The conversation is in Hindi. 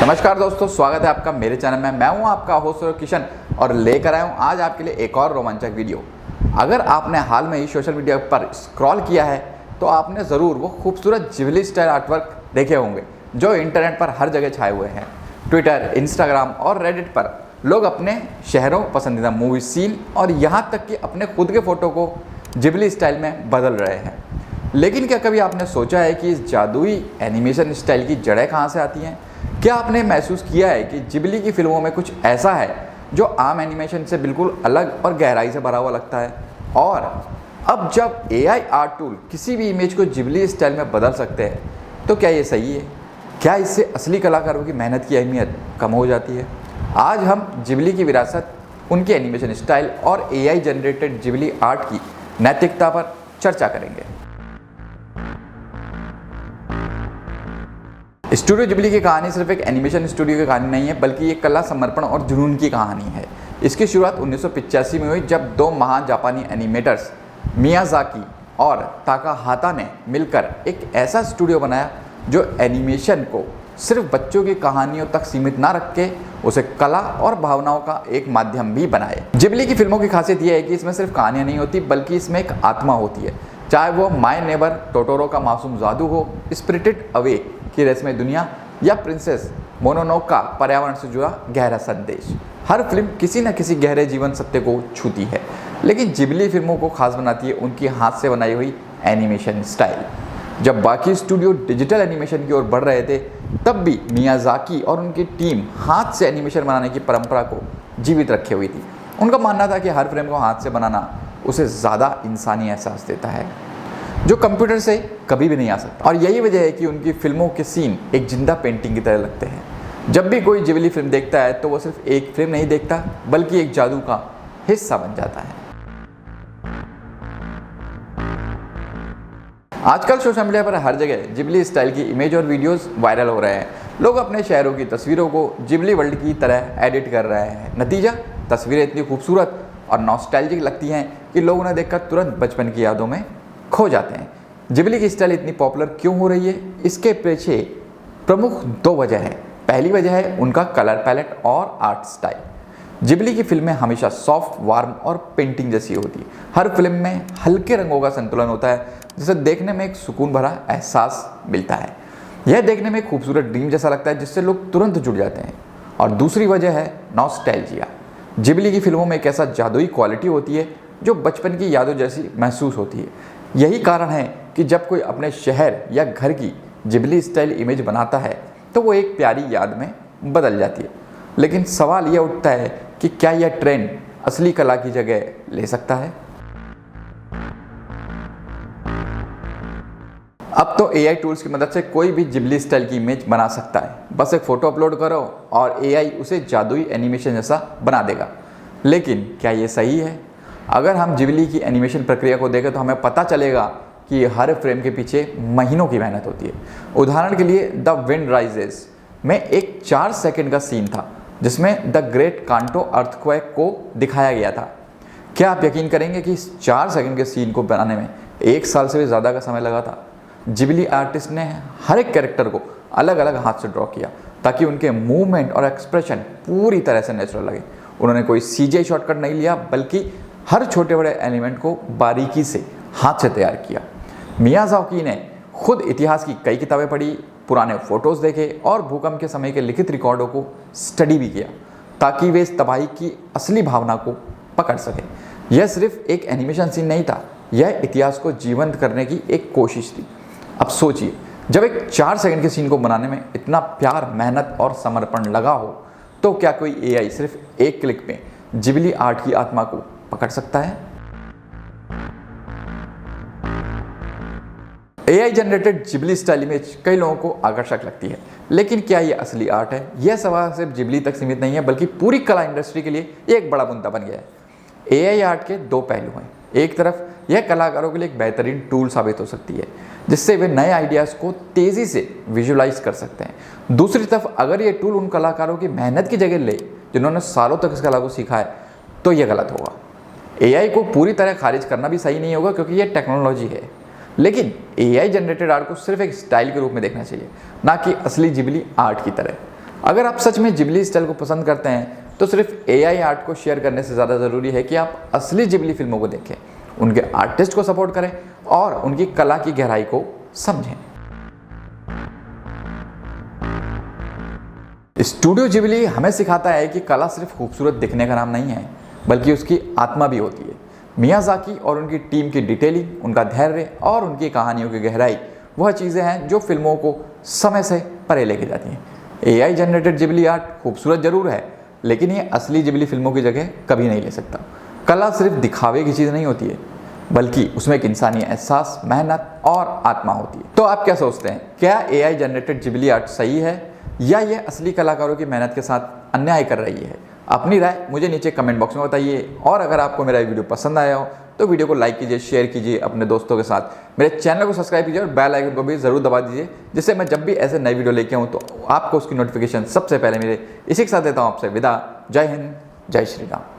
नमस्कार दोस्तों, स्वागत है आपका मेरे चैनल में। मैं हूं आपका होस्ट किशन और लेकर आया हूं आज आपके लिए एक और रोमांचक वीडियो। अगर आपने हाल में ही सोशल मीडिया पर स्क्रॉल किया है तो आपने ज़रूर वो खूबसूरत जिबली स्टाइल आर्टवर्क देखे होंगे जो इंटरनेट पर हर जगह छाए हुए हैं। ट्विटर, इंस्टाग्राम और रेडिट पर लोग अपने शहरों, पसंदीदा मूवी सीन और यहाँ तक कि अपने खुद के फ़ोटो को जिबली स्टाइल में बदल रहे हैं। लेकिन क्या कभी आपने सोचा है कि इस जादुई एनिमेशन स्टाइल की जड़ें कहाँ से आती हैं? क्या आपने महसूस किया है कि जिबली की फिल्मों में कुछ ऐसा है जो आम एनिमेशन से बिल्कुल अलग और गहराई से भरा हुआ लगता है? और अब जब AI आर्ट टूल किसी भी इमेज को जिबली स्टाइल में बदल सकते हैं तो क्या ये सही है? क्या इससे असली कलाकारों की मेहनत की अहमियत कम हो जाती है? आज हम जिबली की विरासत, उनकी एनिमेशन स्टाइल और AI जनरेटेड जिबली आर्ट की नैतिकता पर चर्चा करेंगे। स्टूडियो जिबली की कहानी सिर्फ एक एनिमेशन स्टूडियो की कहानी नहीं है, बल्कि एक कला, समर्पण और जुनून की कहानी है। इसकी शुरुआत 1985 में हुई जब दो महान जापानी एनिमेटर्स मियाज़ाकी और ताकाहाता ने मिलकर एक ऐसा स्टूडियो बनाया जो एनिमेशन को सिर्फ बच्चों की कहानियों तक सीमित ना रख के उसे कला और भावनाओं का एक माध्यम भी बनाए। जिबली की फिल्मों की खासियत यह है कि इसमें सिर्फ कहानियाँ नहीं होती, बल्कि इसमें एक आत्मा होती है। चाहे वो माय नेबर टोटोरो का मासूम जादू हो, स्पिरिटेड अवे की रहस्यमय दुनिया या प्रिंसेस मोनोनोक का पर्यावरण से जुड़ा गहरा संदेश, हर फिल्म किसी न किसी गहरे जीवन सत्य को छूती है। लेकिन जिबली फिल्मों को खास बनाती है उनकी हाथ से बनाई हुई एनिमेशन स्टाइल। जब बाकी स्टूडियो डिजिटल एनिमेशन की ओर बढ़ रहे थे, तब भी मियाज़ाकी और उनकी टीम हाथ से एनिमेशन बनाने की परंपरा को जीवित रखे हुई थी। उनका मानना था कि हर फ्रेम को हाथ से बनाना उसे ज़्यादा इंसानी एहसास देता है जो कंप्यूटर से कभी भी नहीं आ सकता। और यही वजह है कि उनकी फिल्मों के सीन एक जिंदा पेंटिंग की तरह लगते हैं। जब भी कोई जिबली फिल्म देखता है तो वो सिर्फ एक फिल्म नहीं देखता, बल्कि एक जादू का हिस्सा बन जाता है। आजकल सोशल मीडिया पर हर जगह जिबली स्टाइल की इमेज और वीडियोस वायरल हो रहे हैं। लोग अपने शहरों की तस्वीरों को जिबली वर्ल्ड की तरह एडिट कर रहे हैं। नतीजा, तस्वीरें इतनी खूबसूरत और नॉस्टैल्जिक लगती हैं कि लोग उन्हें देखकर तुरंत बचपन की यादों में खो जाते हैं। जिबली की स्टाइल इतनी पॉपुलर क्यों हो रही है? इसके पीछे प्रमुख दो वजह है। पहली वजह है उनका कलर पैलेट और आर्ट स्टाइल। जिबली की फिल्में हमेशा सॉफ्ट, वार्म और पेंटिंग जैसी होती है। हर फिल्म में हल्के रंगों का संतुलन होता है जिसे देखने में एक सुकून भरा एहसास मिलता है। यह देखने में एक खूबसूरत ड्रीम जैसा लगता है जिससे लोग तुरंत जुड़ जाते हैं। और दूसरी वजह है नॉस्टैल्जिया। जिबली की फिल्मों में एक ऐसा जादुई क्वालिटी होती है जो बचपन की यादों जैसी महसूस होती है। यही कारण है कि जब कोई अपने शहर या घर की जिबली स्टाइल इमेज बनाता है तो वो एक प्यारी याद में बदल जाती है। लेकिन सवाल यह उठता है कि क्या यह ट्रेंड असली कला की जगह ले सकता है? अब तो AI टूल्स की मदद से कोई भी जिबली स्टाइल की इमेज बना सकता है। बस एक फ़ोटो अपलोड करो और AI उसे जादुई एनिमेशन जैसा बना देगा। लेकिन क्या ये सही है? अगर हम जिबली की एनिमेशन प्रक्रिया को देखें तो हमें पता चलेगा कि हर फ्रेम के पीछे महीनों की मेहनत होती है। उदाहरण के लिए द विंड राइजेस में एक 4 सेकंड का सीन था जिसमें द ग्रेट कांटो अर्थक्वेक को दिखाया गया था। क्या आप यकीन करेंगे कि इस 4 सेकंड के सीन को बनाने में 1 साल से भी ज़्यादा का समय लगा था? जिबली आर्टिस्ट ने हर एक कैरेक्टर को अलग अलग हाथ से ड्रॉ किया ताकि उनके मूवमेंट और एक्सप्रेशन पूरी तरह से नेचुरल लगे। उन्होंने कोई CGI शॉर्टकट नहीं लिया, बल्कि हर छोटे बड़े एलिमेंट को बारीकी से हाथ से तैयार किया। मियाज़ाकी ने खुद इतिहास की कई किताबें पढ़ी, पुराने फ़ोटोज़ देखे और भूकंप के समय के लिखित रिकॉर्डों को स्टडी भी किया ताकि वे इस तबाही की असली भावना को पकड़ सकें। यह सिर्फ एक एनिमेशन सीन नहीं था, यह इतिहास को जीवंत करने की एक कोशिश थी। अब सोचिए, जब एक 4 सेकंड के सीन को बनाने में इतना प्यार, मेहनत और समर्पण लगा हो तो क्या कोई AI सिर्फ एक क्लिक में जिबली आर्ट की आत्मा को पकड़ सकता है? AI generated Ghibli style image कई लोगों को आकर्षक लगती है, लेकिन क्या ये असली आर्ट है? यह सवाल सिर्फ जिबली तक सीमित नहीं है, बल्कि पूरी कला इंडस्ट्री के लिए एक बड़ा मुद्दा बन गया है। AI आर्ट के दो पहलू हैं। एक तरफ यह कलाकारों के लिए एक बेहतरीन टूल साबित हो सकती है जिससे वे नए आइडियाज़ को तेज़ी से विजुलाइज कर सकते हैं। दूसरी तरफ अगर ये टूल उन कलाकारों की मेहनत की जगह ले जिन्होंने सालों तक इस कला को सीखा है तो यह गलत होगा। AI को पूरी तरह खारिज करना भी सही नहीं होगा क्योंकि यह टेक्नोलॉजी है, लेकिन AI जनरेटेड आर्ट को सिर्फ एक स्टाइल के रूप में देखना चाहिए, ना कि असली जिबली आर्ट की तरह। अगर आप सच में जिबली स्टाइल को पसंद करते हैं तो सिर्फ AI आर्ट को शेयर करने से ज़्यादा ज़रूरी है कि आप असली जिबली फिल्मों को देखें, उनके आर्टिस्ट को सपोर्ट करें और उनकी कला की गहराई को समझें। स्टूडियो जिबली हमें सिखाता है कि कला सिर्फ खूबसूरत दिखने का नाम नहीं है, बल्कि उसकी आत्मा भी होती है। मियाज़ाकी और उनकी टीम की डिटेलिंग, उनका धैर्य और उनकी कहानियों की गहराई वह चीज़ें हैं जो फिल्मों को समय से परे लेके जाती हैं। AI जनरेटेड जिबली आर्ट खूबसूरत जरूर है, लेकिन ये असली जिबली फिल्मों की जगह कभी नहीं ले सकता। कला सिर्फ दिखावे की चीज़ नहीं होती है, बल्कि उसमें एक इंसानी एहसास, मेहनत और आत्मा होती है। तो आप क्या सोचते हैं, क्या AI जनरेटेड जिबली आर्ट सही है या ये असली कलाकारों की मेहनत के साथ अन्याय कर रही है? अपनी राय मुझे नीचे कमेंट बॉक्स में बताइए, और अगर आपको मेरा वीडियो पसंद आया हो तो वीडियो को लाइक कीजिए, शेयर कीजिए अपने दोस्तों के साथ। मेरे चैनल को सब्सक्राइब कीजिए और बेल आइकन को भी ज़रूर दबा दीजिए, जिससे मैं जब भी ऐसे नई वीडियो लेके आऊँ तो आपको उसकी नोटिफिकेशन सबसे पहले मिले। इसी के साथ देता हूँ आपसे विदा। जय हिंद, जय श्री राम।